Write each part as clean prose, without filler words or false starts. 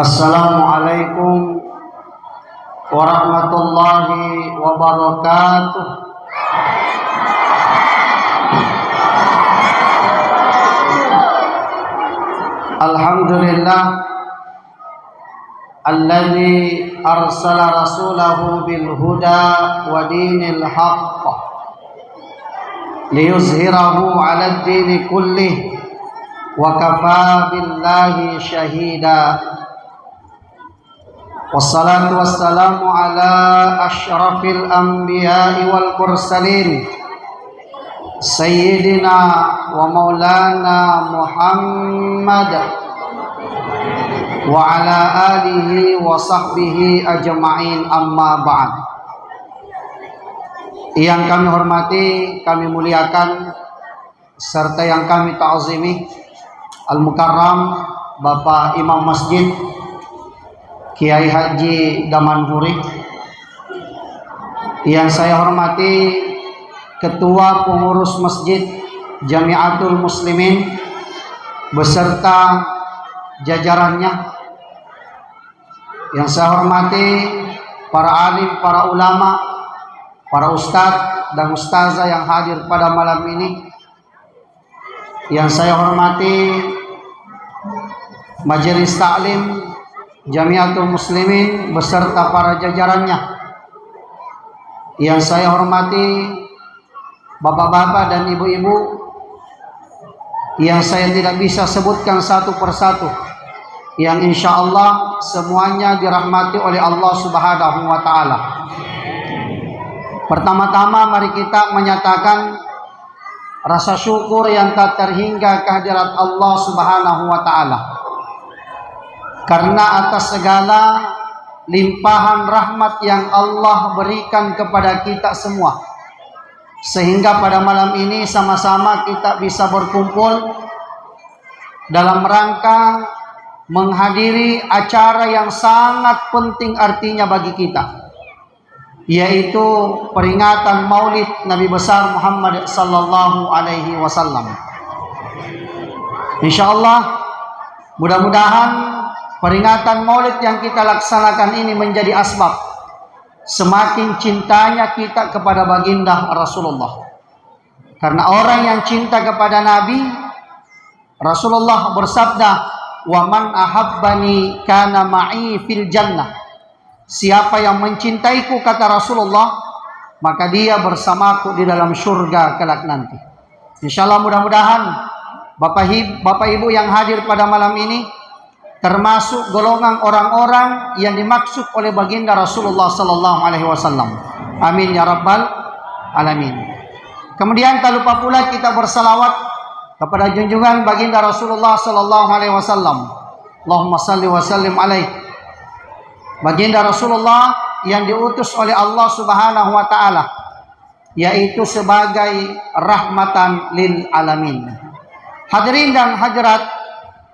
Assalamualaikum warahmatullahi wabarakatuh. Alhamdulillah alladzi arsala rasulahu bil huda wa dinil haqq liyuzhirahu 'alad dini kullih wa kafaa billahi syahida. Wassalatu wassalamu ala asyrafil anbiya'i wal mursalin Sayyidina wa maulana Muhammad wa ala alihi wa sahbihi ajma'in, amma ba'd. Yang kami hormati, kami muliakan, serta yang kami ta'zimi, Al-Mukarram Bapak Imam Masjid Kiai Haji Damanhuri, yang saya hormati Ketua Pengurus Masjid Jamiatul Muslimin beserta jajarannya, yang saya hormati para alim, para ulama, para ustadz dan ustazah yang hadir pada malam ini, yang saya hormati Majelis Taklim Jamiatul Muslimin beserta para jajarannya, yang saya hormati bapak-bapak dan ibu-ibu yang saya tidak bisa sebutkan satu persatu, yang insya Allah semuanya dirahmati oleh Allah Subhanahu wa Ta'ala. Pertama-tama mari kita menyatakan rasa syukur yang tak terhingga kehadirat Allah Subhanahu wa Ta'ala, karena atas segala limpahan rahmat yang Allah berikan kepada kita semua, sehingga pada malam ini sama-sama kita bisa berkumpul dalam rangka menghadiri acara yang sangat penting artinya bagi kita, yaitu peringatan Maulid Nabi besar Muhammad sallallahu alaihi wasallam. Insyaallah, mudah-mudahan peringatan Maulid yang kita laksanakan ini menjadi asbab semakin cintanya kita kepada baginda Rasulullah. Karena orang yang cinta kepada Nabi, Rasulullah bersabda, "Wa man ahabbani kana ma'i fil jannah." Siapa yang mencintaiku, kata Rasulullah, maka dia bersamaku di dalam surga kelak nanti. Insyaallah, mudah-mudahan Bapak Ibu yang hadir pada malam ini termasuk golongan orang-orang yang dimaksud oleh baginda Rasulullah sallallahu alaihi wasallam. Amin ya rabbal alamin. Kemudian tak lupa pula kita bersalawat kepada junjungan baginda Rasulullah sallallahu alaihi wasallam. Allahumma salli wa sallim alaihi. Baginda Rasulullah yang diutus oleh Allah Subhanahu wa Ta'ala, yaitu sebagai rahmatan lil alamin. Hadirin dan hadirat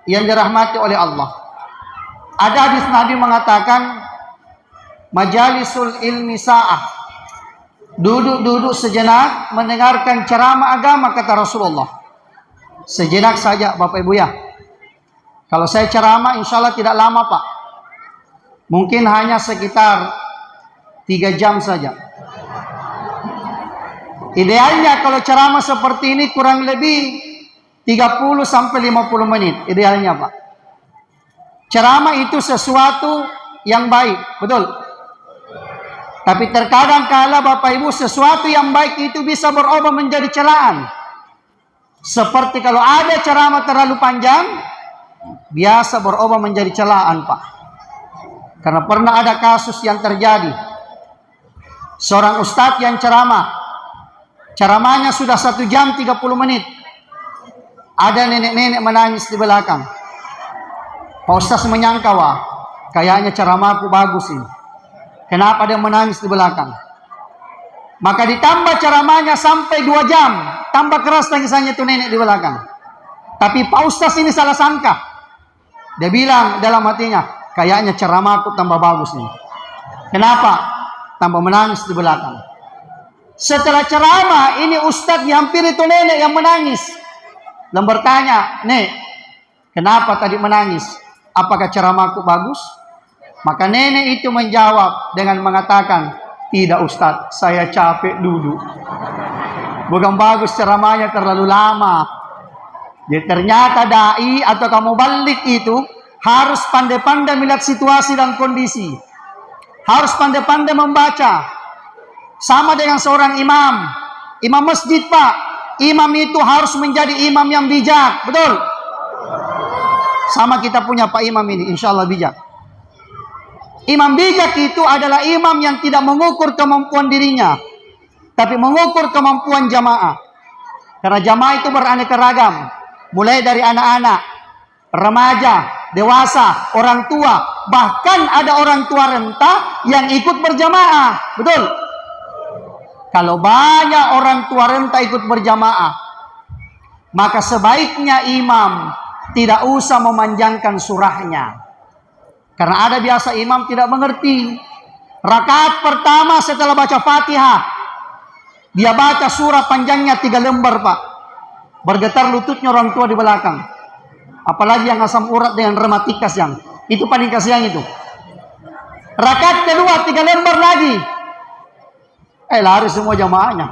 yang dirahmati oleh Allah, ada hadis Nabi mengatakan, majalisul ilmi sa'ah, duduk-duduk sejenak mendengarkan ceramah agama, kata Rasulullah. Sejenak saja Bapak Ibu ya. Kalau saya ceramah insya Allah tidak lama Pak, mungkin hanya sekitar 3 jam saja. Idealnya kalau ceramah seperti ini kurang lebih 30 sampai 50 menit idealnya Pak. Ceramah itu sesuatu yang baik, betul. Tapi terkadang kala Bapak Ibu sesuatu yang baik itu bisa berubah menjadi celaan. Seperti kalau ada ceramah terlalu panjang, biasa berubah menjadi celaan Pak. Karena pernah ada kasus yang terjadi. Seorang ustadz yang ceramahnya sudah 1 jam 30 menit. Ada nenek-nenek menangis di belakang. Pak Ustaz menyangka, wah, kayaknya ceramahku bagus ini. Kenapa dia menangis di belakang? Maka ditambah ceramahnya sampai 2 jam. Tambah keras tangisannya itu nenek di belakang. Tapi Pak Ustaz ini salah sangka. Dia bilang dalam hatinya, kayaknya ceramahku tambah bagus ini. Kenapa? Tambah menangis di belakang. Setelah ceramah, ini Ustaz hampir itu nenek yang menangis. Dan bertanya, "Nek, kenapa tadi menangis? apakah ceramahku bagus? Maka nenek itu menjawab dengan mengatakan, tidak Ustadz, saya capek duduk. Bukan bagus ceramahnya, terlalu lama. Jadi ternyata dai atau kamu balik itu harus pandai-pandai melihat situasi dan kondisi. Harus pandai-pandai membaca. Sama dengan seorang imam. Imam masjid, Pak. Imam itu harus menjadi imam yang bijak. Betul? Sama kita punya Pak Imam ini, insya Allah bijak. Imam bijak itu adalah imam yang tidak mengukur kemampuan dirinya, tapi mengukur kemampuan jamaah. Karena jamaah itu beraneka ragam. Mulai dari anak-anak, remaja, dewasa, orang tua. Bahkan ada orang tua renta yang ikut berjamaah. Betul? Kalau banyak orang tua renta ikut berjamaah, maka sebaiknya imam tidak usah memanjangkan surahnya. Karena ada biasa imam tidak mengerti. Rakaat pertama setelah baca Fatihah, dia baca surah panjangnya 3 lembar, Pak. Bergetar lututnya orang tua di belakang. Apalagi yang asam urat dengan rematikas yang itu paling kasihan itu. Rakaat kedua 3 lembar lagi. Lari semua jamaahnya.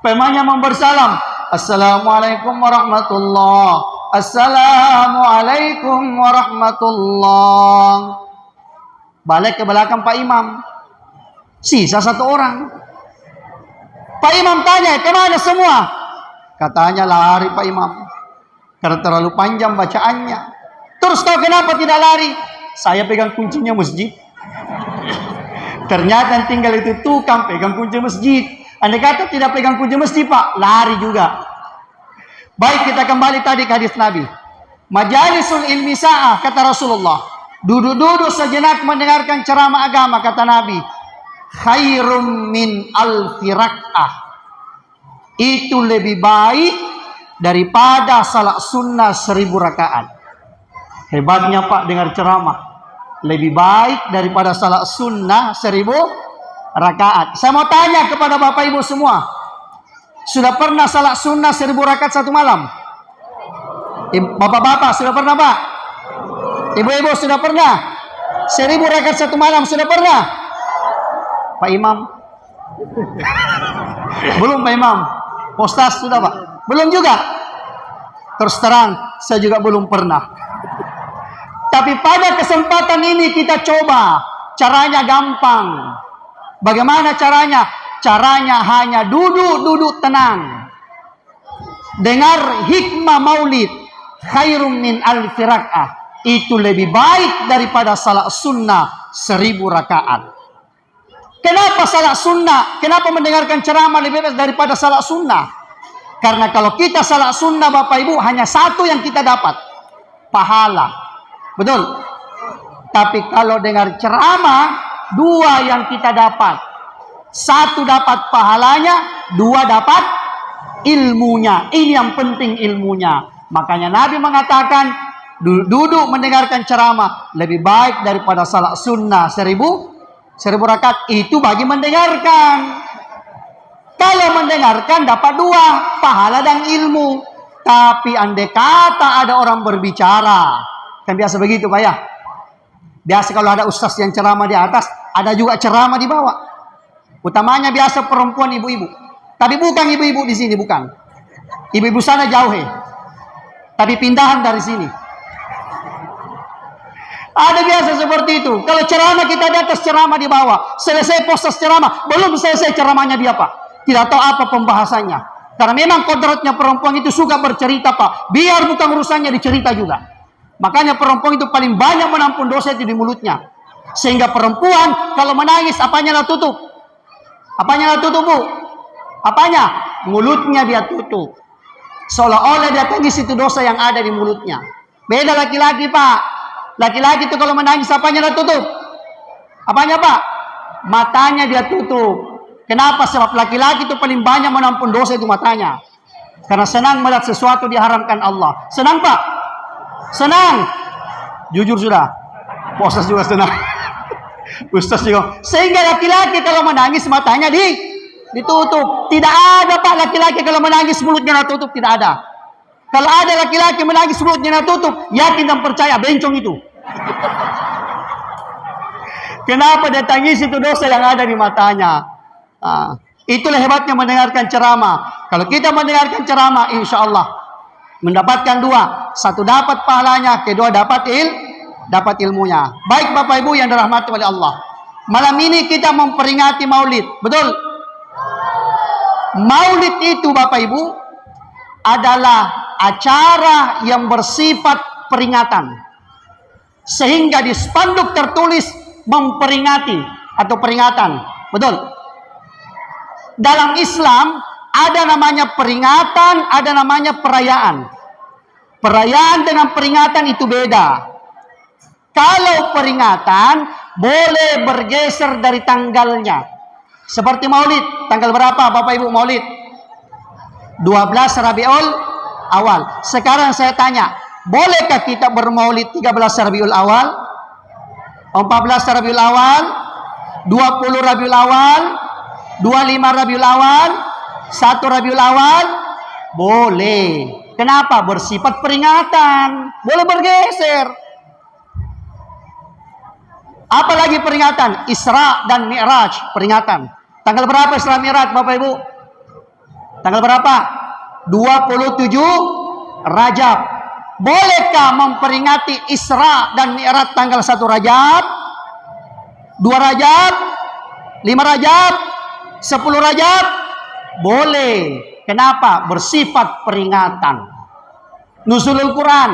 Pemanya membersalam. Assalamualaikum warahmatullahi. Assalamualaikum warahmatullahi. Balik ke belakang Pak Imam. Sisa 1 orang. Pak Imam tanya, kemana semua? Katanya lari Pak Imam. Karena terlalu panjang bacaannya. Terus kau kenapa tidak lari? Saya pegang kuncinya masjid. Ternyata tinggal itu tukang pegang kunci masjid. Andai kata tidak pegang kunci masjid, Pak, lari juga. Baik, kita kembali tadi ke hadis Nabi. Majalisul ilmi sa'ah, kata Rasulullah. Duduk-duduk sejenak mendengarkan ceramah agama, kata Nabi. Khairum min alfi rak'ah. Itu lebih baik daripada salat sunnah 1000 rakaat. Hebatnya Pak dengar ceramah. Lebih baik daripada salat sunnah 1000 rakaat. Saya mau tanya kepada Bapak Ibu semua. Sudah pernah salat sunnah 1000 rakaat 1 malam? Bapak-bapak sudah pernah, Pak? Ibu-ibu sudah pernah? 1000 rakaat 1 malam sudah pernah? Pak Imam? Belum Pak Imam? Ustaz sudah, Pak? Belum juga? Terus terang, saya juga belum pernah. Tapi pada kesempatan ini kita coba. Caranya gampang. Bagaimana caranya? Caranya hanya duduk tenang. Dengar hikmah maulid. Khairum min alfi rak'ah. Itu lebih baik daripada salat sunnah 1000 rakaat. Kenapa salat sunnah? Kenapa mendengarkan ceramah lebih baik daripada salat sunnah? Karena kalau kita salat sunnah, Bapak Ibu, hanya 1 yang kita dapat. Pahala. Betul? Tapi kalau dengar ceramah, 2 yang kita dapat. 1 dapat pahalanya, 2 dapat ilmunya. Ini yang penting, ilmunya. Makanya Nabi mengatakan, duduk mendengarkan ceramah lebih baik daripada salat sunnah 1000 rakaat. Itu bagi mendengarkan. Kalau mendengarkan dapat 2, pahala dan ilmu. Tapi andai kata ada orang berbicara, kan biasa begitu Pak ya. Biasa kalau ada ustaz yang ceramah di atas, ada juga ceramah di bawah. Utamanya biasa perempuan, ibu-ibu. Tapi bukan ibu-ibu di sini, bukan. Ibu-ibu sana jauh, tapi pindahan dari sini. Ada biasa seperti itu. Kalau ceramah kita di atas, ceramah di bawah. Selesai postas ceramah, belum selesai ceramahnya dia, Pak. Tidak tahu apa pembahasannya. Karena memang kodratnya perempuan itu suka bercerita, Pak. Biar bukan urusannya dicerita juga. Makanya perempuan itu paling banyak menampung dosa itu di mulutnya. Sehingga perempuan kalau menangis, apanya lah tutup? Apanya tutup, Bu? Apanya? Mulutnya dia tutup. Seolah-olah dia tangis itu dosa yang ada di mulutnya. Beda laki-laki, Pak. Laki-laki itu kalau menangis, apanya dia tutup? Apanya, Pak? Matanya dia tutup. Kenapa? Sebab laki-laki itu paling banyak menampung dosa itu matanya. Karena senang melihat sesuatu diharamkan Allah. Senang, Pak? Senang. Jujur sudah. Ustaz juga senang. Ustaz juga. Sehingga laki-laki kalau menangis matanya ditutup. Tidak ada, Pak, laki-laki kalau menangis mulutnya tutup. Tidak ada. Kalau ada laki-laki menangis mulutnya tutup, yakin dan percaya bencong itu. Kenapa dia tangis? Itu dosa yang ada di matanya. Itulah hebatnya mendengarkan ceramah. Kalau kita mendengarkan ceramah, insya Allah mendapatkan dua. Satu dapat pahalanya, kedua dapat ilmunya. Baik Bapak Ibu yang dirahmati oleh Allah. Malam ini kita memperingati Maulid. Betul? Maulid itu Bapak Ibu adalah acara yang bersifat peringatan. Sehingga di spanduk tertulis memperingati atau peringatan. Betul? Dalam Islam ada namanya peringatan, ada namanya perayaan. Perayaan dengan peringatan itu beda. Kalau peringatan boleh bergeser dari tanggalnya. Seperti Maulid, tanggal berapa Bapak Ibu Maulid? 12 Rabiul Awal. Sekarang saya tanya, bolehkah kita bermaulid 13 Rabiul Awal? 14 Rabiul Awal? 20 Rabiul Awal? 25 Rabiul Awal? 1 Rabiul Awal? Boleh. Kenapa? Bersifat peringatan. Boleh bergeser. Apalagi peringatan Isra dan Mi'raj, peringatan. Tanggal berapa Isra Mi'raj Bapak Ibu? Tanggal berapa? 27 Rajab. Bolehkah memperingati Isra dan Mi'raj tanggal 1 Rajab? 2 Rajab? 5 Rajab? 10 Rajab? Boleh. Kenapa? Bersifat peringatan. Nuzulul Quran,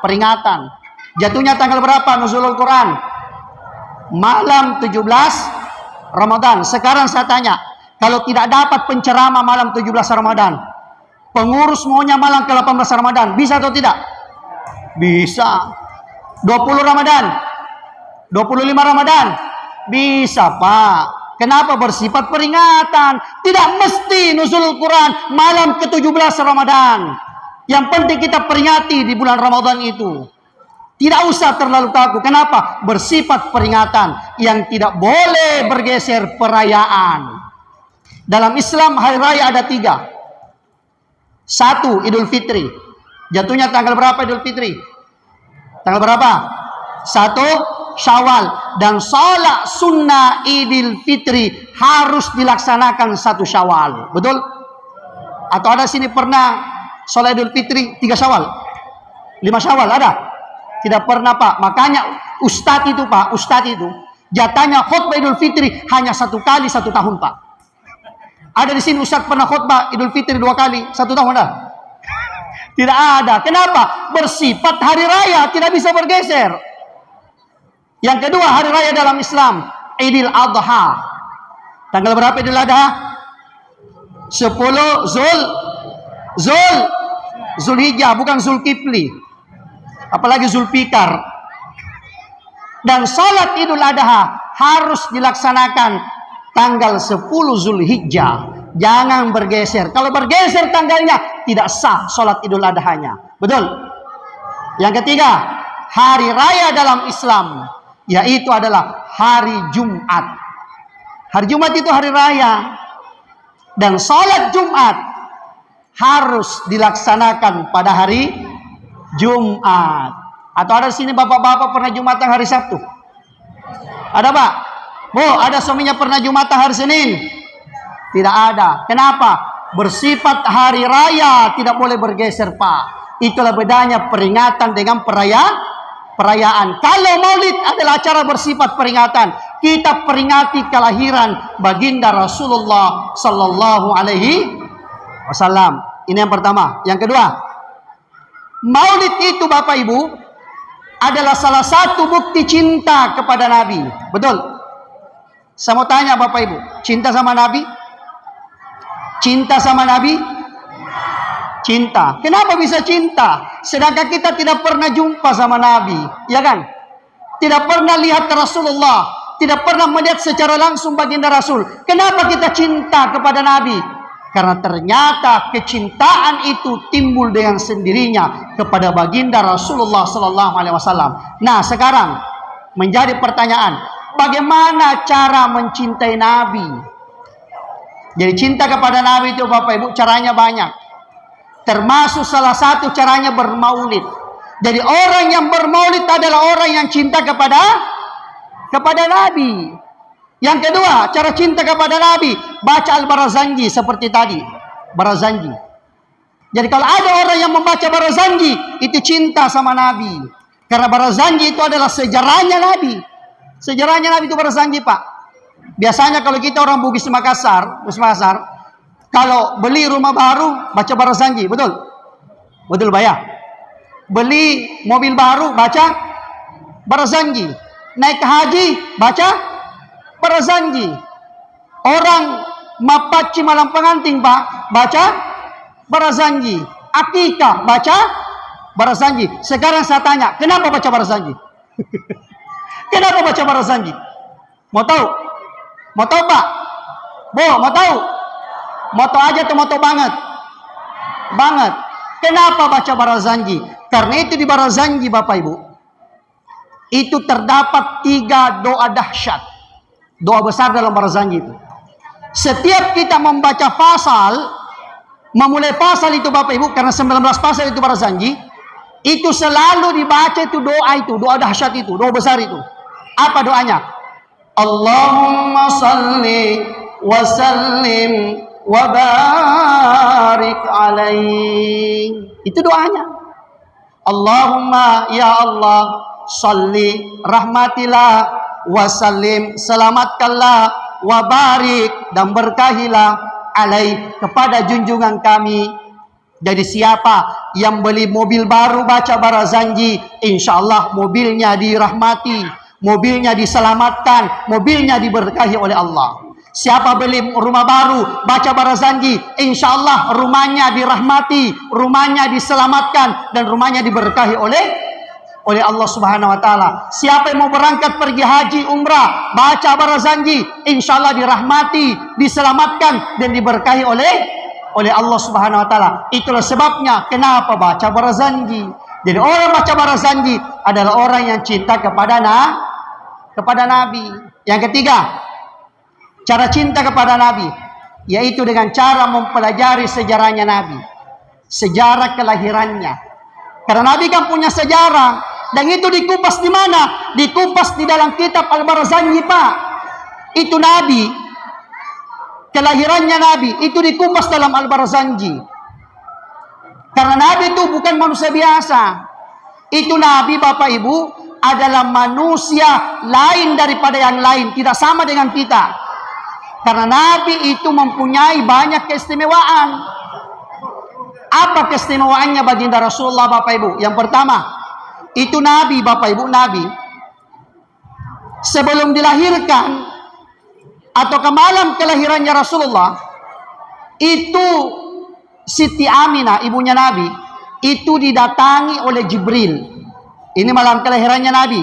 peringatan. Jatuhnya tanggal berapa Nuzulul Quran? Malam 17 Ramadan. Sekarang saya tanya, kalau tidak dapat penceramah malam 17 Ramadan, pengurus maunya malam ke-18 Ramadan, bisa atau tidak? Bisa. 20 Ramadan, 25 Ramadan, bisa Pak. Kenapa? Bersifat peringatan. Tidak mesti nuzulul Quran malam ke-17 Ramadan. Yang penting kita peringati di bulan Ramadan itu. Tidak usah terlalu kaku. Kenapa? Bersifat peringatan yang tidak boleh bergeser perayaan. Dalam Islam hari raya ada 3. 1 Idul Fitri. Jatuhnya tanggal berapa Idul Fitri? Tanggal berapa? 1 Syawal. Dan salat sunnah Idul Fitri harus dilaksanakan 1 Syawal. Betul? Atau ada sini pernah salat Idul Fitri 3 Syawal? 5 Syawal ada? Tidak pernah Pak. Makanya Ustadz itu Pak, Ustadz itu jatahnya khutbah Idul Fitri hanya 1 kali 1 tahun Pak. Ada di sini Ustadz pernah khutbah Idul Fitri 2 kali 1 tahun ada? Tidak ada. Kenapa? Bersifat hari raya, tidak bisa bergeser. Yang kedua hari raya dalam Islam, Idul Adha. Tanggal berapa Idul Adha? 10 Zulhijjah, bukan Zulkifli. Apalagi Zulfikar. Dan salat Idul Adha harus dilaksanakan tanggal 10 Zulhijjah. Jangan bergeser. Kalau bergeser tanggalnya tidak sah salat Idul Adhanya. Betul? Yang ketiga, hari raya dalam Islam yaitu adalah hari Jumat. Hari Jumat itu hari raya. Dan salat Jumat harus dilaksanakan pada hari Jumat. Atau ada sini bapak-bapak pernah Jumatan hari Sabtu? Ada Pak? Bu, ada suaminya pernah Jumatan hari Senin? Tidak ada. Kenapa? Bersifat hari raya, tidak boleh bergeser Pak. Itulah bedanya peringatan dengan perayaan. Kalau Maulid adalah acara bersifat peringatan, kita peringati kelahiran baginda Rasulullah Sallallahu Alaihi Wasallam. Ini yang pertama. Yang kedua, Maulid itu Bapak Ibu adalah salah satu bukti cinta kepada Nabi. Betul? Saya mau tanya Bapak Ibu, cinta sama Nabi? Cinta sama Nabi? Cinta. Kenapa bisa cinta? Sedangkan kita tidak pernah jumpa sama Nabi, ya kan? Tidak pernah lihat Rasulullah, tidak pernah melihat secara langsung baginda Rasul. Kenapa kita cinta kepada Nabi? Karena ternyata kecintaan itu timbul dengan sendirinya kepada baginda Rasulullah Sallallahu Alaihi Wasallam. Nah, sekarang menjadi pertanyaan, bagaimana cara mencintai Nabi? Jadi cinta kepada Nabi itu Bapak Ibu caranya banyak. Termasuk salah satu caranya bermaulid. Jadi orang yang bermaulid adalah orang yang cinta kepada Nabi. Yang kedua, cara cinta kepada Nabi, baca Al-Barazanji seperti tadi. Barazanji. Jadi kalau ada orang yang membaca Barazanji, itu cinta sama Nabi. Karena Barazanji itu adalah sejarahnya Nabi. Sejarahnya Nabi itu Barazanji, Pak. Biasanya kalau kita orang Bugis Makassar, kalau beli rumah baru, baca Barazanji, betul? Betul, Pak ya? Beli mobil baru, baca Barazanji. Naik haji, baca Barazanji. Orang mapaci malam pengantin, Pak, baca Barazanji. Akikah, baca Barazanji. Sekarang saya tanya, kenapa baca Barazanji? Kenapa baca Barazanji? Mau tahu? Mau tahu, Pak? Mau tahu? Mau tahu aja atau mau tahu banget? Banget. Kenapa baca Barazanji? Karena itu di Barazanji, Bapak Ibu, itu terdapat 3 doa dahsyat. Doa besar dalam Barazanji itu. Setiap kita membaca pasal, memulai pasal itu Bapak Ibu, karena 19 pasal itu Barazanji, itu selalu dibaca itu doa dahsyat itu, doa besar itu. Apa doanya? Allahumma salli wa sallim wa barik alaih. Itu doanya. Allahumma, ya Allah, salli, rahmatilah, wa sallim, selamatkanlah, wa barik, dan berkahilah, alaih, kepada junjungan kami. Jadi siapa yang beli mobil baru baca Barazanji, insya Allah mobilnya dirahmati, mobilnya diselamatkan, mobilnya diberkahi oleh Allah. Siapa beli rumah baru baca Barazanji, insya Allah rumahnya dirahmati, rumahnya diselamatkan, dan rumahnya diberkahi oleh Allah Subhanahu wa taala. Siapa yang mau berangkat pergi haji umrah baca Barazanji, insya Allah dirahmati, diselamatkan, dan diberkahi oleh Allah Subhanahu wa taala. Itulah sebabnya kenapa baca Barazanji. Jadi orang baca Barazanji adalah orang yang cinta kepada Nabi. Yang ketiga, cara cinta kepada Nabi, yaitu dengan cara mempelajari sejarahnya Nabi. Sejarah kelahirannya. Karena Nabi kan punya sejarah. Dan itu dikupas di mana? Dikupas di dalam kitab Al-Barazanji, Pak. Itu Nabi. Kelahirannya Nabi. Itu dikupas dalam Al-Barazanji. Karena Nabi itu bukan manusia biasa. Itu Nabi, Bapak Ibu, adalah manusia lain daripada yang lain. Tidak sama dengan kita. Karena Nabi itu mempunyai banyak keistimewaan. Apa keistimewaannya baginda Rasulullah, Bapak Ibu? Yang pertama, itu Nabi, Bapak Ibu, Nabi sebelum dilahirkan atau ke malam kelahirannya Rasulullah, itu Siti Aminah, ibunya Nabi, itu didatangi oleh Jibril. Ini malam kelahirannya Nabi.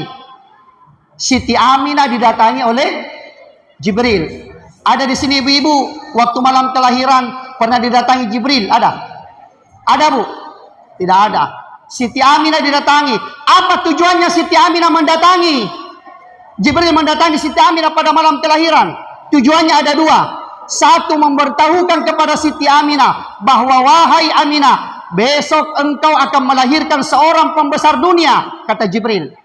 Siti Aminah didatangi oleh Jibril. Ada di sini ibu-ibu, waktu malam kelahiran pernah didatangi Jibril? Ada? Ada, Bu? Tidak ada. Siti Aminah didatangi. Apa tujuannya Siti Aminah mendatangi? Jibril mendatangi Siti Aminah pada malam kelahiran. Tujuannya ada 2. Satu, memberitahukan kepada Siti Aminah bahwa wahai Aminah, besok engkau akan melahirkan seorang pembesar dunia, kata Jibril.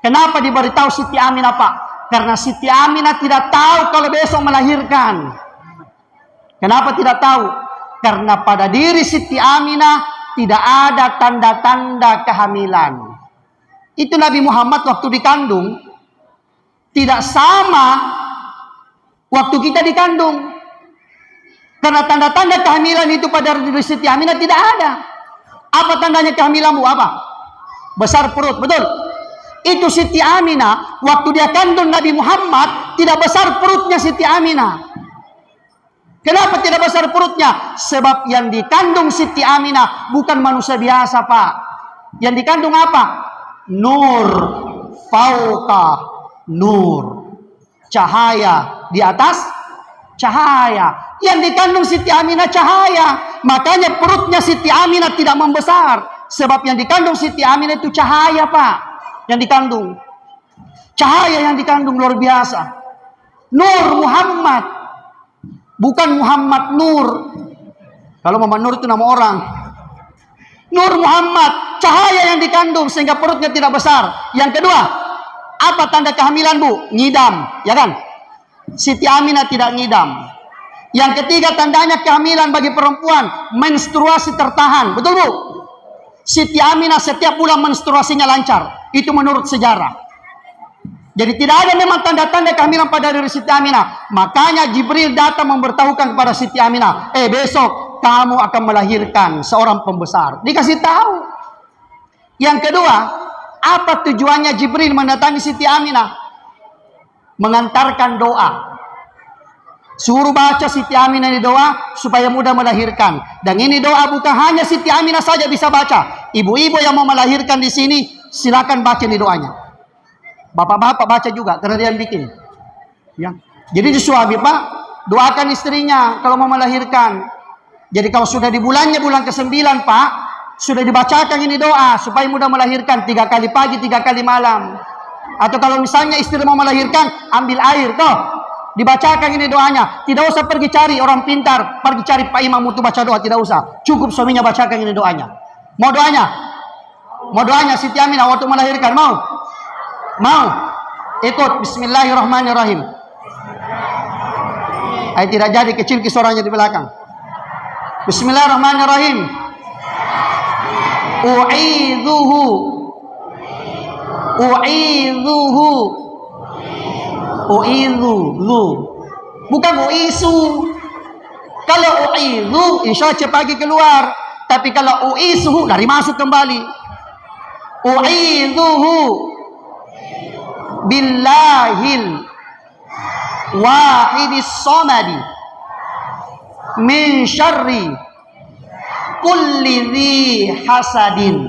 Kenapa diberitahu Siti Aminah, Pak? Karena Siti Aminah tidak tahu kalau besok melahirkan. Kenapa tidak tahu? Karena pada diri Siti Aminah tidak ada tanda-tanda kehamilan. Itu Nabi Muhammad waktu dikandung tidak sama waktu kita dikandung. Karena tanda-tanda kehamilan itu pada diri Siti Aminah tidak ada. Apa tandanya kehamilanmu? Apa? Besar perut, betul? Itu Siti Aminah, waktu dia kandung Nabi Muhammad, tidak besar perutnya Siti Aminah. Kenapa tidak besar perutnya? Sebab yang dikandung Siti Aminah bukan manusia biasa, Pak. Yang dikandung apa? Nur, fauqa nur. Cahaya di atas cahaya. Yang dikandung Siti Aminah cahaya. Makanya perutnya Siti Aminah tidak membesar. Sebab yang dikandung Siti Aminah itu cahaya, Pak. Yang dikandung. Cahaya yang dikandung luar biasa. Nur Muhammad. Bukan Muhammad Nur. Kalau Muhammad Nur itu nama orang. Nur Muhammad, cahaya yang dikandung sehingga perutnya tidak besar. Yang kedua, apa tanda kehamilan, Bu? Ngidam, ya kan? Siti Aminah tidak ngidam. Yang ketiga, tandanya kehamilan bagi perempuan, menstruasi tertahan. Betul, Bu? Siti Aminah setiap bulan menstruasinya lancar. Itu menurut sejarah. Jadi tidak ada memang tanda-tanda kehamilan pada diri Siti Aminah. Makanya Jibril datang memberitahukan kepada Siti Aminah, besok kamu akan melahirkan seorang pembesar. Dikasih tahu. Yang kedua, apa tujuannya Jibril mendatangi Siti Aminah? Mengantarkan doa. Suruh baca Siti Aminah ini doa supaya mudah melahirkan. Dan ini doa bukan hanya Siti Aminah saja bisa baca. Ibu-ibu yang mau melahirkan di sini silakan baca ini doanya. Bapak-bapak baca juga karena dia yang bikin. Ya. Jadi suami, Pak, doakan istrinya kalau mau melahirkan. Jadi kalau sudah di bulannya bulan ke-9, Pak, sudah dibacakan ini doa supaya mudah melahirkan 3 kali pagi, 3 kali malam. Atau kalau misalnya istri mau melahirkan, ambil air toh. Dibacakan ini doanya. Tidak usah pergi cari orang pintar, pergi cari Pak Imam untuk baca doa, tidak usah. Cukup suaminya bacakan ini doanya. Mau doanya? Mau doanya Siti Aminah waktu melahirkan, mau? Mau? Ikut bismillahirrahmanirrahim. Tidak jadi, kecil suaranya di belakang. Bismillahirrahmanirrahim. U'idzuhu. U'idzuhu. U'idzu. Bukan u'isu. Kalau u'idzu, insya Allah pagi keluar. Tapi kalau u'isuhu, lari masuk kembali. U'idzuhu billahil wahidis somadi min syarri kulli dhi hasadin.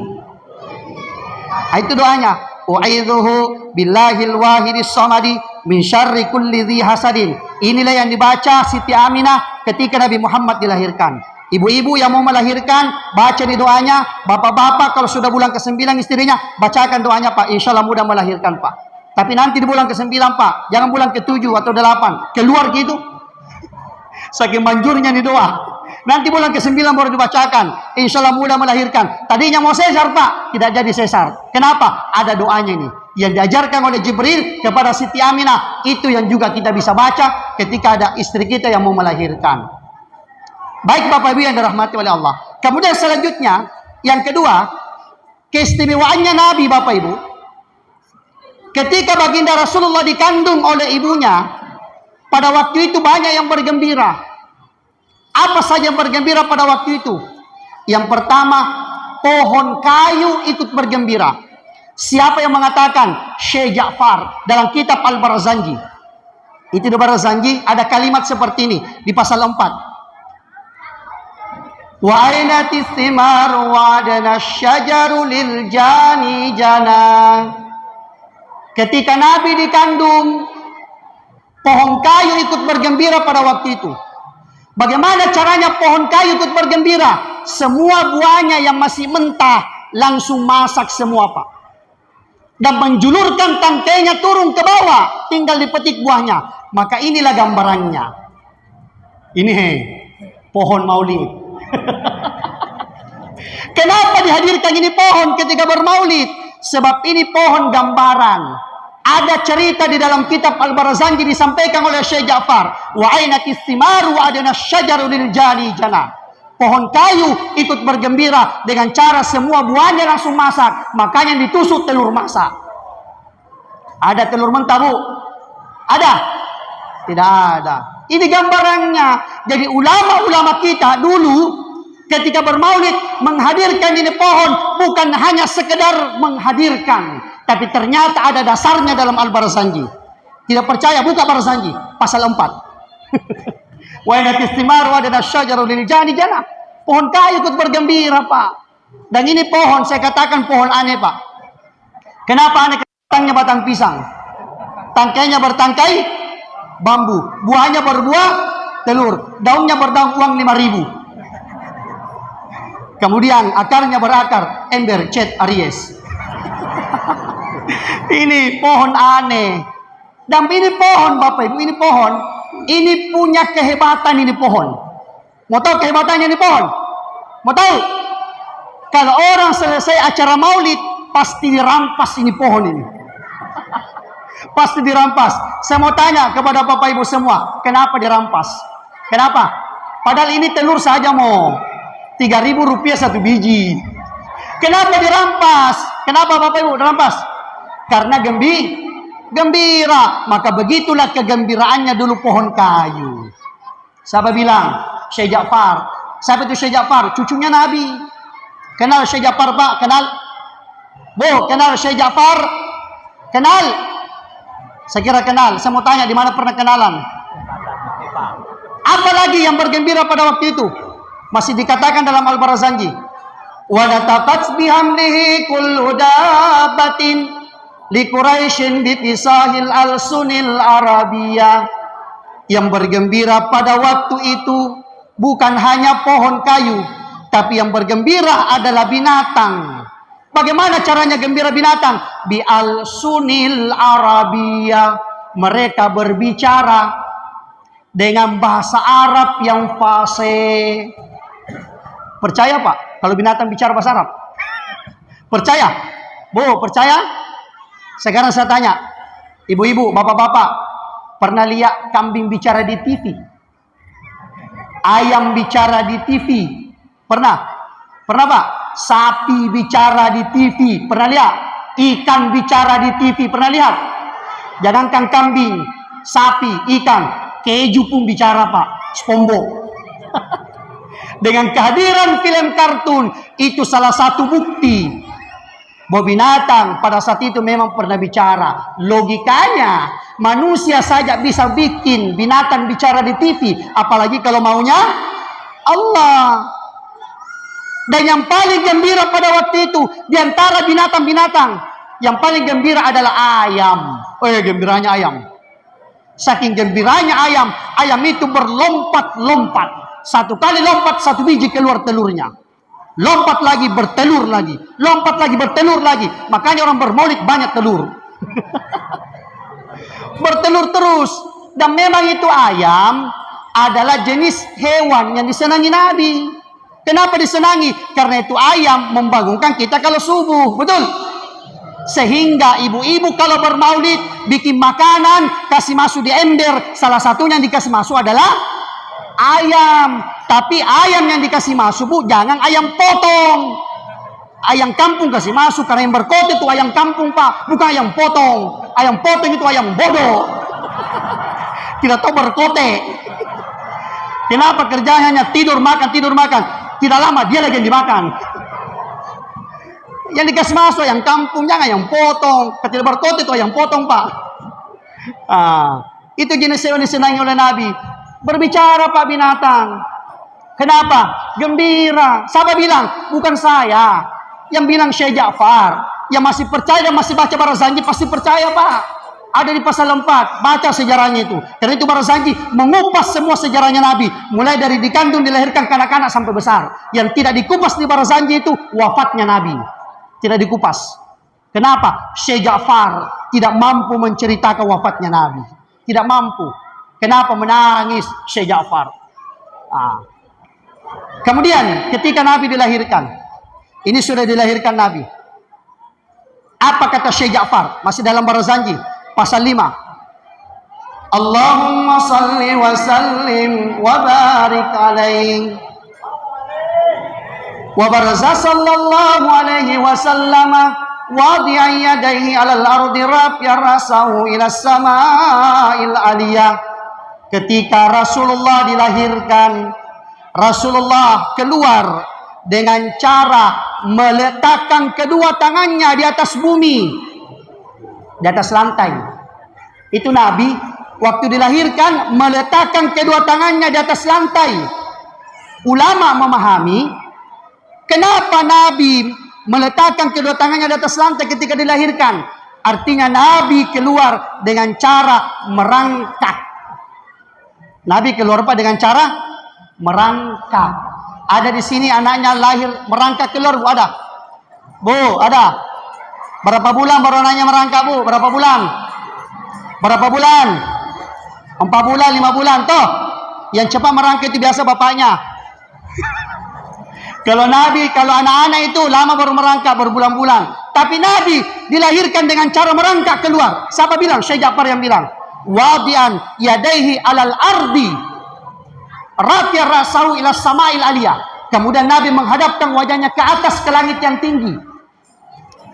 Itu doanya. U'idzuhu billahil wahidis somadi min syarri kulli dhi hasadin. Inilah yang dibaca Siti Aminah ketika Nabi Muhammad dilahirkan. Ibu-ibu yang mau melahirkan, baca di doanya. Bapak-bapak kalau sudah bulan ke-9 istrinya, bacakan doanya, Pak. Insya Allah mudah melahirkan, Pak. Tapi nanti di bulan ke-9, Pak. Jangan bulan ke-7 atau 8. Keluar gitu. Saking manjurnya nih doa. Nanti bulan ke-9 baru dibacakan. Insya Allah mudah melahirkan. Tadinya mau sesar, Pak. Tidak jadi sesar. Kenapa? Ada doanya ini. Yang diajarkan oleh Jibril kepada Siti Aminah. Itu yang juga kita bisa baca ketika ada istri kita yang mau melahirkan. Baik Bapak Ibu yang dirahmati oleh Allah. Kemudian selanjutnya, yang kedua, keistimewaannya Nabi Bapak Ibu. Ketika baginda Rasulullah dikandung oleh ibunya, pada waktu itu banyak yang bergembira. Apa saja yang bergembira pada waktu itu? Yang pertama, pohon kayu ikut bergembira. Siapa yang mengatakan? Syekh Ja'far dalam kitab Al-Barzanji. Itu di Barzanji ada kalimat seperti ini di pasal 4. Wa ainatis thimar wa adana syajaru lil jani jana. Ketika Nabi dikandung, pohon kayu ikut bergembira pada waktu itu. Bagaimana caranya pohon kayu ikut bergembira? Semua buahnya yang masih mentah langsung masak semua, Pak. Dan menjulurkan tangkainya turun ke bawah, tinggal dipetik buahnya. Maka inilah gambarannya. Ini pohon maulid. Kenapa dihadirkan ini pohon ketika bermaulid? Sebab ini pohon gambaran. Ada cerita di dalam kitab Al-Barzanji disampaikan oleh Syekh Ja'far. Wa ainatis thimaru wa adana syajaru lil jani jana. Pohon kayu ikut bergembira dengan cara semua buahnya langsung masak. Makanya ditusuk telur masak. Ada telur mentah, Bu? Ada? Tidak ada. Ini gambarannya. Jadi ulama-ulama kita dulu ketika bermaulid menghadirkan ini pohon bukan hanya sekedar menghadirkan, tapi ternyata ada dasarnya dalam Al-Barzanji. Tidak percaya, buka Barzanji pasal 4. Wa inatis thimar wa adana syajaru lil jani jana. Pohon kayu ikut bergembira, Pak. Dan ini pohon, saya katakan pohon aneh, Pak. Kenapa aneh? Batangnya batang pisang, tangkainya bertangkai bambu, buahnya berbuah telur, daunnya berdaun uang 5.000. Kemudian akarnya berakar ember cat Aries. Ini pohon aneh. Dan ini pohon Bapak Ibu, ini pohon. Ini punya kehebatan ini pohon. Mau tahu kehebatannya ini pohon? Mau tahu? Kalau orang selesai acara maulid, pasti dirampas ini pohon ini. Pasti dirampas. Saya mau tanya kepada Bapak Ibu semua, kenapa dirampas? Kenapa? Padahal ini telur saja mau 3.000 rupiah satu biji. Kenapa dirampas? Kenapa Bapak Ibu dirampas? Karena gembira. Maka begitulah kegembiraannya dulu pohon kayu. Siapa bilang? Syekh Ja'far. Siapa itu Syekh Ja'far? Cucunya Nabi. Kenal Syekh Ja'far Pak? Kenal? Bu, kenal Syekh Ja'far? Kenal? Saya kira kenal. Saya mau tanya di mana pernah kenalan? Apalagi yang bergembira pada waktu itu? Masih dikatakan dalam Al-Barzanji. Wa nataqat bihamdihi kullu dabatin li Quraisyin bi fisahil al-sunil arabiyah. Yang bergembira pada waktu itu bukan hanya pohon kayu, tapi yang bergembira adalah binatang. Bagaimana caranya gembira binatang? Bi al-sunil arabiyah. Mereka berbicara dengan bahasa Arab yang fasih. Percaya Pak? Kalau binatang bicara bahasa Arab? Percaya? Bu, percaya? Sekarang saya tanya, ibu-ibu, bapak-bapak, pernah lihat kambing bicara di TV? Ayam bicara di TV? Pernah? Pernah Pak? Sapi bicara di TV? Pernah lihat? Ikan bicara di TV? Pernah lihat? Jangankan kambing, sapi, ikan, keju pun bicara Pak. SpongeBob. Dengan kehadiran film kartun, itu salah satu bukti bahwa binatang pada saat itu memang pernah bicara. Logikanya, manusia saja bisa bikin binatang bicara di TV, apalagi kalau maunya Allah. Dan yang paling gembira pada waktu itu, di antara binatang-binatang, yang paling gembira adalah ayam. Oh ya, gembiranya ayam. Saking gembiranya ayam, ayam itu berlompat-lompat. Satu kali lompat, satu biji keluar telurnya. Lompat lagi, bertelur lagi. Lompat lagi, bertelur lagi. Makanya orang bermaulid banyak telur. Bertelur terus. Dan memang itu ayam adalah jenis hewan yang disenangi Nabi. Kenapa disenangi? Karena itu ayam membangunkan kita kalau subuh. Betul? Sehingga ibu-ibu kalau bermaulid, bikin makanan, kasih masuk di ember. Salah satunya yang dikasih masuk adalah ayam. Tapi ayam yang dikasih masuk, Bu, jangan ayam potong. Ayam kampung kasih masuk, karena yang berkote itu ayam kampung Pak, bukan ayam potong. Ayam potong itu ayam bodoh. Tidak tahu berkote. Kenapa kerjanya hanya tidur makan, tidur makan. Tidak lama dia lagi yang dimakan. Yang dikasih masuk ayam kampung, jangan ayam potong. Ketika berkote itu ayam potong Pak. Itu jenis hewan disenangi oleh Nabi. Berbicara Pak binatang. Kenapa? Gembira. Siapa bilang? Bukan saya. Yang bilang Syekh Ja'far. Yang masih percaya dan masih baca Barzanji pasti percaya Pak. Ada di pasal 4. Baca sejarahnya itu. Karena itu Barzanji mengupas semua sejarahnya Nabi. Mulai dari dikandung, dilahirkan kanak-kanak sampai besar. Yang tidak dikupas di Barzanji itu wafatnya Nabi. Tidak dikupas. Kenapa? Syekh Ja'far tidak mampu menceritakan wafatnya Nabi. Tidak mampu. Kenapa menangis Syekh Ja'far? Kemudian ketika Nabi dilahirkan, ini sudah dilahirkan Nabi. Apa kata Syekh Ja'far? Masih dalam Barzanji, pasal 5. Allahumma salli wa sallim wa barik alaihi. Wa barza sallallahu alaihi wa sallama wadi'a yadayhi 'alal ardi rafi'a rasahu ila sama'il aliyah. Ketika Rasulullah dilahirkan, Rasulullah keluar dengan cara meletakkan kedua tangannya di atas bumi, di atas lantai. Itu Nabi waktu dilahirkan meletakkan kedua tangannya di atas lantai. Ulama memahami kenapa Nabi meletakkan kedua tangannya di atas lantai ketika dilahirkan. Artinya Nabi keluar dengan cara merangkak. Nabi keluar apa? Dengan cara merangkak. Ada di sini anaknya lahir merangkak keluar, Bu? Ada? Bu, ada? Berapa bulan baru anaknya merangkak, Bu? Berapa bulan? Berapa bulan? 4 bulan, 5 bulan, toh? Yang cepat merangkak itu biasa bapaknya. Kalau anak-anak itu lama baru merangkak, berbulan-bulan. Tapi Nabi dilahirkan dengan cara merangkak keluar. Siapa bilang? Syekh Ja'far yang bilang. Wadi'an yadaihi alal ardi. Rafi'a rasahu ila sama'il aliyah. Kemudian Nabi menghadapkan wajahnya ke atas, ke langit yang tinggi.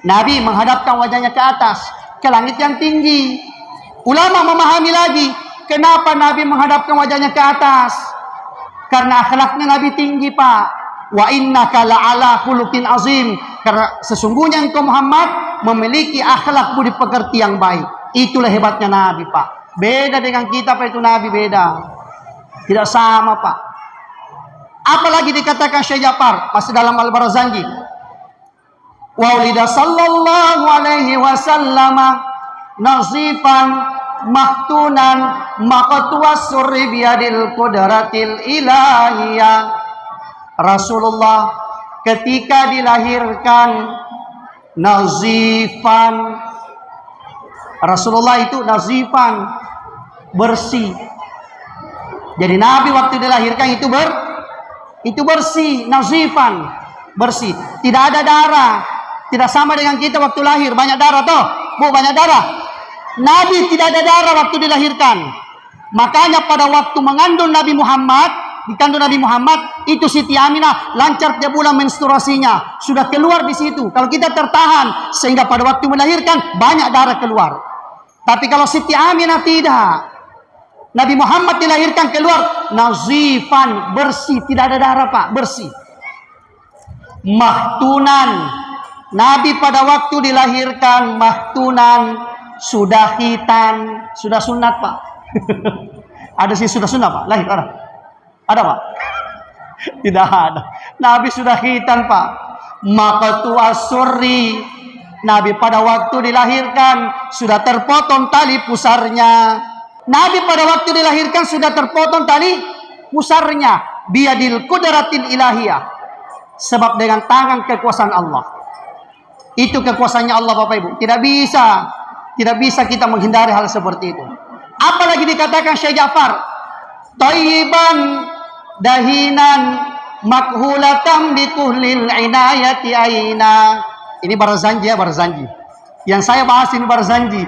Nabi menghadapkan wajahnya ke atas, ke langit yang tinggi. Ulama memahami lagi, kenapa Nabi menghadapkan wajahnya ke atas? Karena akhlaknya Nabi tinggi, Pak. Wa innaka la'ala khuluqin azim. Karena sesungguhnya engkau Muhammad memiliki akhlak budi pekerti yang baik. Itulah hebatnya Nabi, Pak. Beda dengan kita, Pak, itu Nabi beda. Tidak sama, Pak. Apalagi dikatakan Syekh Ja'far masih dalam Al-Barzanji. Wa ulida sallallahu alaihi wasallam nazifan maktunan maqtuwas surri biyadil qudratil ilahiyah. Rasulullah ketika dilahirkan nazifan. Rasulullah itu nazifan, bersih. Jadi Nabi waktu dilahirkan itu bersih, nazifan, bersih. Tidak ada darah. Tidak sama dengan kita waktu lahir, banyak darah toh. Bu, banyak darah. Nabi tidak ada darah waktu dilahirkan. Makanya pada waktu mengandung Nabi Muhammad, dikandung Nabi Muhammad, itu Siti Aminah lancar tiap bulan menstruasinya. Sudah keluar di situ. Kalau kita tertahan sehingga pada waktu melahirkan banyak darah keluar. Tapi kalau Siti Aminah tidak. Nabi Muhammad dilahirkan keluar nazifan, bersih, tidak ada darah, Pak, bersih. Mahtunan. Nabi pada waktu dilahirkan mahtunan, sudah khitan, sudah sunat, Pak. Ada sih sudah sunat, Pak, lahir ada. Ada, Pak? Tidak ada. Nabi sudah khitan, Pak. Maqtu as-surri. Nabi pada waktu dilahirkan sudah terpotong tali pusarnya. Nabi pada waktu dilahirkan sudah terpotong tali pusarnya. Biyadil qudratil ilahiyah. Sebab dengan tangan kekuasaan Allah. Itu kekuasaannya Allah, Bapak Ibu. Tidak bisa kita menghindari hal seperti itu. Apalagi dikatakan Syekh Ja'far, Thayyiban dahinan makhulatan bikuhlil inayati aina. Ini Barzanji ya, Barzanji. Yang saya bahas ini Barzanji.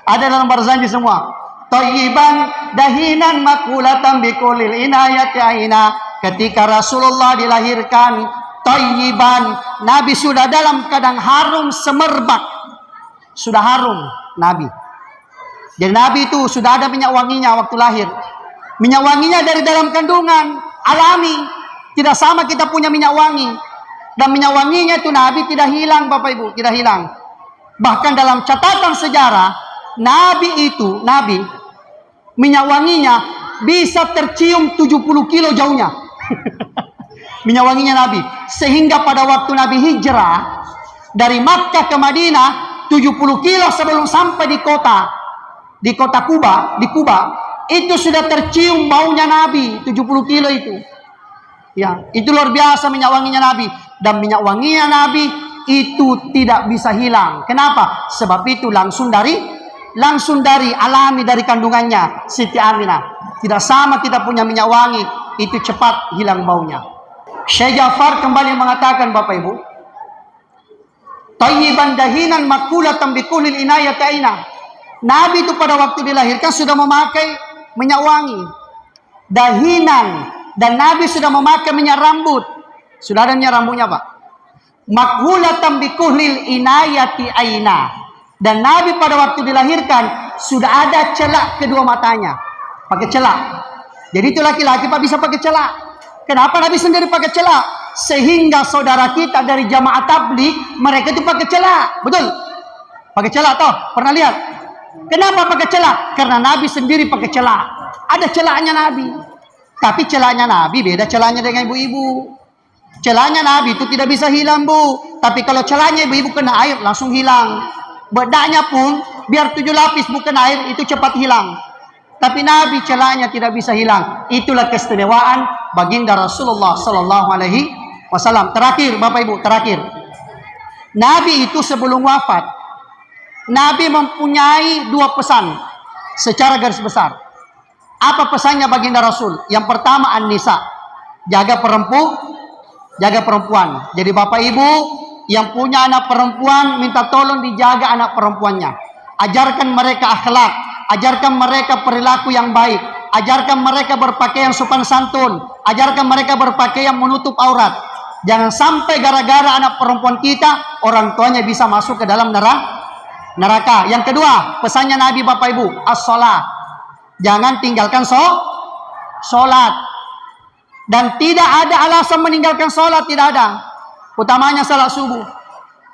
Ada dalam Barzanji semua. Thayyiban dahinan makhulatan bikuhlil inayati aina. Ketika Rasulullah dilahirkan, Thayyiban, Nabi sudah dalam keadaan harum semerbak. Sudah harum Nabi. Jadi Nabi itu sudah ada minyak wanginya waktu lahir. Minyak wanginya dari dalam kandungan, alami. Tidak sama kita punya minyak wangi. Dan minyak wanginya itu Nabi tidak hilang, Bapak Ibu, tidak hilang. Bahkan dalam catatan sejarah, Nabi minyak wanginya bisa tercium 70 kilo jauhnya. Minyak wanginya Nabi. Sehingga pada waktu Nabi hijrah dari Makkah ke Madinah, 70 kilo sebelum sampai di kota Kuba, itu sudah tercium baunya Nabi, 70 kilo itu. Ya, itu luar biasa minyak wanginya Nabi. Dan minyak wanginya Nabi itu tidak bisa hilang. Kenapa? Sebab itu langsung dari alami dari kandungannya Siti Aminah. Tidak sama kita punya minyak wangi, itu cepat hilang baunya. Syekh Ja'far kembali mengatakan, Bapak Ibu, Thayyiban dahinan makulatan bikulil inayati aina. Nabi itu pada waktu dilahirkan sudah memakai minyak wangi. Dahinan. Dan Nabi sudah memakai minyak rambut. Sudah ada minyak rambutnya, Pak. Makulatan bikulil inayati aina. Dan Nabi pada waktu dilahirkan sudah ada celak kedua matanya. Pakai celak. Jadi itu laki-laki, Pak, bisa pakai celak. Kenapa Nabi sendiri pakai celak? Sehingga saudara kita dari jamaah tabligh, mereka itu pakai celak. Betul? Pakai celak toh? Pernah lihat? Kenapa pakai celak? Karena Nabi sendiri pakai celak. Ada celaknya Nabi. Tapi celaknya Nabi beda celaknya dengan ibu-ibu. Celaknya Nabi itu tidak bisa hilang, Bu. Tapi kalau celaknya ibu-ibu kena air langsung hilang. Bedaknya pun biar 7 lapis bukan air itu cepat hilang. Tapi Nabi celaknya tidak bisa hilang. Itulah keistimewaan baginda Rasulullah sallallahu alaihi wasallam. Terakhir, Bapak Ibu, terakhir. Nabi itu sebelum wafat, Nabi mempunyai 2 pesan secara garis besar. Apa pesannya baginda Rasul? Yang pertama, an-nisa, jaga Jaga perempuan. Jadi bapak ibu yang punya anak perempuan, minta tolong dijaga anak perempuannya. Ajarkan mereka akhlak, ajarkan mereka perilaku yang baik, ajarkan mereka berpakaian sopan santun, ajarkan mereka berpakaian menutup aurat. Jangan sampai gara-gara anak perempuan kita, orang tuanya bisa masuk ke dalam neraka. Yang kedua, pesannya Nabi bapak ibu, as-sholat. Jangan tinggalkan sholat. Dan tidak ada alasan meninggalkan sholat, tidak ada. Utamanya salat subuh.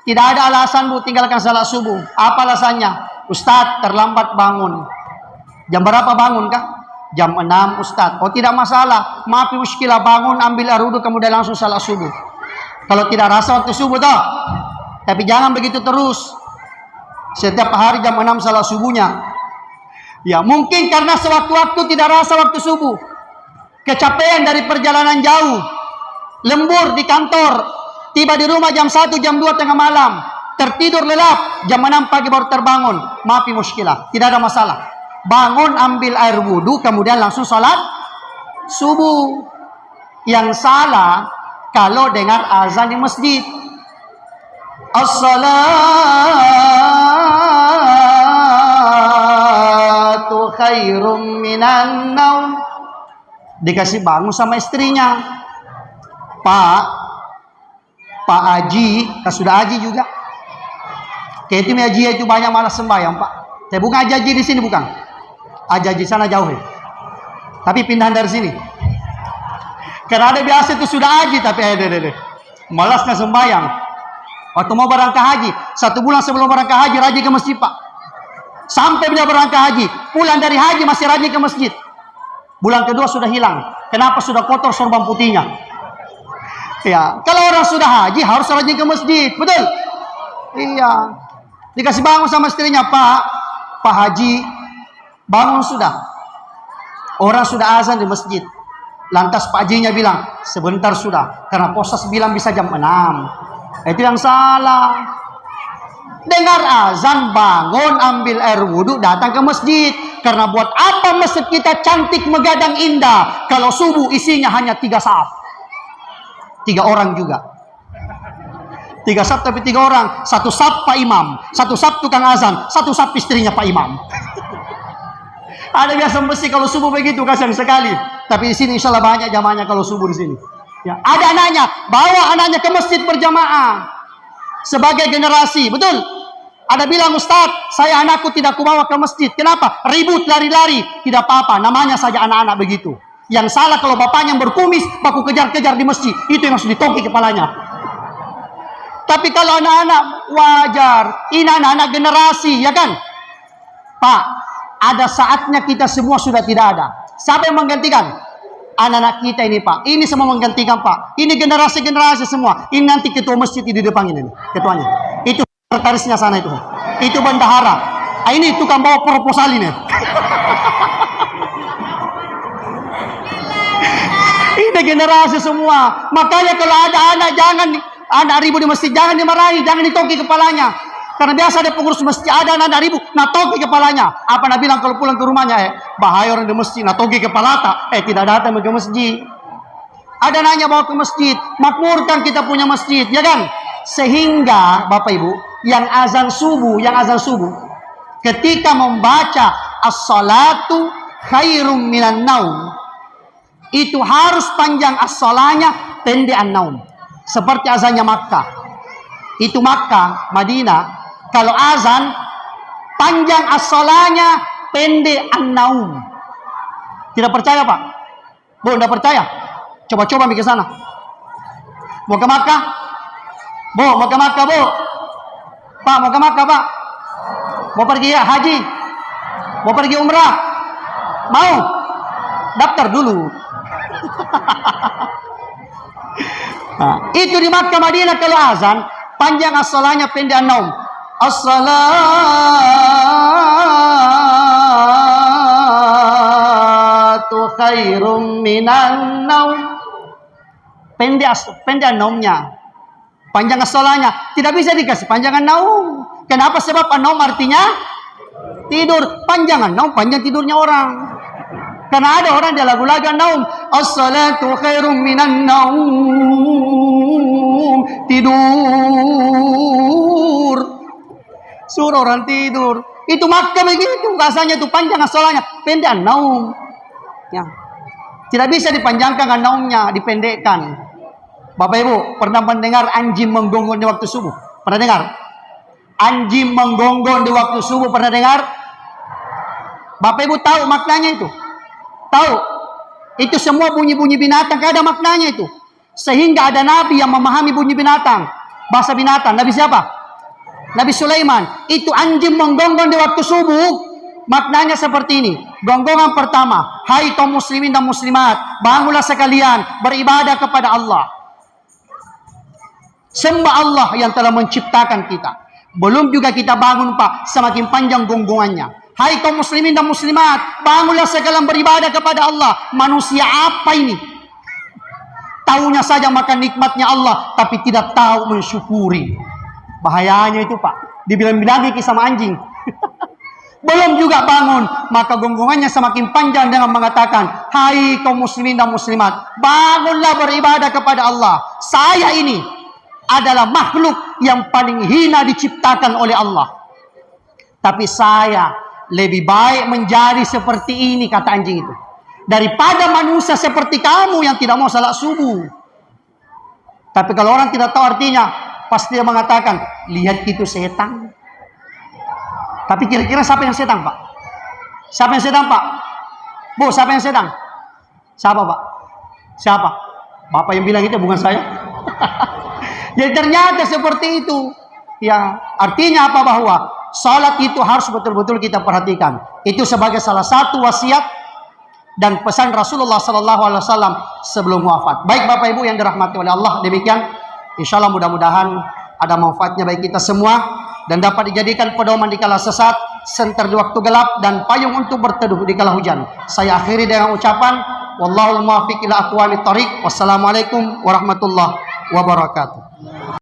Tidak ada alasan bu tinggalkan salat subuh. Apa alasannya? Ustadz terlambat bangun. Jam berapa bangun kah? Jam 6 Ustadz. Oh tidak masalah. Maafi muskilah, bangun, ambil air wudhu, kemudian langsung salat subuh. Kalau tidak rasa waktu subuh toh. Tapi jangan begitu terus. Setiap hari jam 6 salat subuhnya. Ya mungkin karena sewaktu-waktu tidak rasa waktu subuh. Kecapean dari perjalanan jauh, lembur di kantor, tiba di rumah jam 1, jam 2 tengah malam, tertidur lelap, jam 6 pagi baru terbangun. Maafi muskilah, tidak ada masalah. Bangun, ambil air wudhu, kemudian langsung sholat subuh. Yang salah kalau dengar azan di masjid. As-salatu khairum minan naum. Dikasih bangun sama istrinya. Pak Haji, sudah Haji juga. Kayak itu Haji itu banyak malas sembahyang Pak. Tapi bukan Haji di sini bukan. Haji sana jauh ya. Tapi pindahan dari sini. Karena ada biasa itu sudah Haji tapi malasnya sembahyang. Waktu mau berangkat haji, 1 bulan sebelum berangkat haji, rajin ke masjid Pak. Sampai dia berangkat haji, pulang dari haji masih rajin ke masjid. Bulan kedua sudah hilang. Kenapa? Sudah kotor sorban putihnya. Ya, kalau orang sudah haji harus rajin ke masjid, betul? Iya. Dikasih bangun sama istrinya, Pak Haji, bangun sudah. Orang sudah azan di masjid. Lantas Pak Hajinya bilang, sebentar sudah, karena posas bilang bisa jam 6. Itu yang salah. Dengar azan, bangun, ambil air wudhu, datang ke masjid. Karena buat apa masjid kita cantik, megadang, indah, kalau subuh isinya hanya 3 saf. 3 orang juga. 3 saf tapi 3 orang. 1 saf Pak Imam, 1 saf tukang azan, 1 saf istrinya Pak Imam. Ada biasa mesti kalau subuh begitu, kasihan sekali. Tapi di sini insya Allah banyak jamaahnya kalau subuh di sini. Ya, ada anaknya, bawa anaknya ke masjid berjamaah. Sebagai generasi, betul? Ada bilang, Ustadz, saya anakku tidak kubawa ke masjid. Kenapa? Ribut, lari-lari. Tidak apa-apa, namanya saja anak-anak begitu. Yang salah kalau bapaknya yang berkumis, baku kejar-kejar di masjid. Itu yang harus ditoki kepalanya. Tapi kalau anak-anak, wajar. Ini anak-anak generasi, ya kan? Pak, ada saatnya kita semua sudah tidak ada. Siapa yang menggantikan? Anak-anak kita ini Pak. Ini semua menggantikan Pak. Ini generasi-generasi semua. Ini nanti ketua masjid di depan ini. Ketuanya. Itu sekretarisnya sana itu. Itu bendahara. Ini tukang bawa proposal ini. Ini generasi semua. Makanya kalau ada anak, jangan anak ribut di masjid, jangan dimarahi, jangan ditoki kepalanya. Karena biasa ada pengurus masjid, ada anak ribut, natoki kepalanya. Apa nak bilang kalau pulang ke rumahnya, bahaya orang di masjid, natoki kepala tak, tidak datang ke masjid. Ada nanya bawa ke masjid, makmurkan kita punya masjid, ya kan? Sehingga Bapak Ibu, yang azan subuh, ketika membaca as-salatu khairum minan naum, itu harus panjang as-salanya, pendek an-naum. Seperti azannya Makkah. Itu Makkah, Madinah. Kalau azan, panjang as-salanya, pendek an-naum. Tidak percaya Pak? Bu, tidak percaya? Coba-coba mikir sana. Mau ke Makkah? Bu, mau ke Makkah Bu? Pak, mau ke Makkah Pak? Mau pergi ya haji? Mau pergi umrah? Mau? Daftar dulu. Nah, itu di Makkah, Madinah kalau azan, panjang as-salanya, pendek an-naum. As-salatu khairum minan naum. Pendek an-naumnya. Panjang as-salanya. Tidak bisa dikasih panjang an-naum. Kenapa? Sebab an-naum artinya tidur. Panjang an-naum, panjang tidurnya orang. Karena ada orang dia lagu-lagu an-naum. As-salatu khairum minan naum. tidur. Suruh orang tidur. Itu Makkah begitu, rasanya itu panjang sholatnya, pendek naum. Ya. Tidak bisa dipanjangkan kan naumnya, dipendekkan. Bapak Ibu, pernah mendengar anjing menggonggong di waktu subuh? Pernah dengar? Anjing menggonggong di waktu subuh, pernah dengar? Bapak Ibu tahu maknanya itu? Tahu? Itu semua bunyi-bunyi binatang, ada maknanya itu. Sehingga ada nabi yang memahami bunyi binatang, bahasa binatang. Nabi siapa? Nabi Sulaiman. Itu anjing menggonggong di waktu subuh, maknanya seperti ini. Gonggongan pertama, hai kaum muslimin dan muslimat, bangunlah sekalian beribadah kepada Allah. Sembah Allah yang telah menciptakan kita. Belum juga kita bangun Pak, semakin panjang gonggongannya. Hai kaum muslimin dan muslimat, bangunlah sekalian beribadah kepada Allah. Manusia apa ini? Taunya saja makan nikmatnya Allah, tapi tidak tahu mensyukuri. Bahayanya itu Pak, dibilang-bilangi sama anjing. Belum juga bangun, maka gonggongannya semakin panjang dengan mengatakan, hai kaum muslimin dan muslimat, bangunlah beribadah kepada Allah. Saya ini adalah makhluk yang paling hina diciptakan oleh Allah. Tapi saya lebih baik menjadi seperti ini, kata anjing itu, daripada manusia seperti kamu yang tidak mau salat subuh. Tapi kalau orang tidak tahu artinya, pasti dia mengatakan, lihat itu setan. Tapi kira-kira siapa yang setan Pak? Siapa yang setan Pak? Bu, siapa yang setan? Siapa Pak? Siapa? Bapak yang bilang itu, bukan saya. Jadi ternyata seperti itu. Ya, artinya apa? Bahwa salat itu harus betul-betul kita perhatikan. Itu sebagai salah satu wasiat dan pesan Rasulullah SAW sebelum wafat. Baik Bapak Ibu yang dirahmati oleh Allah, demikian. Insya Allah mudah-mudahan ada manfaatnya bagi kita semua dan dapat dijadikan pedoman di kala sesat, senter di waktu gelap, dan payung untuk berteduh di kala hujan. Saya akhiri dengan ucapan wallahul muwaffiq ila aqwamit thoriq. Wassalamualaikum warahmatullahi wabarakatuh.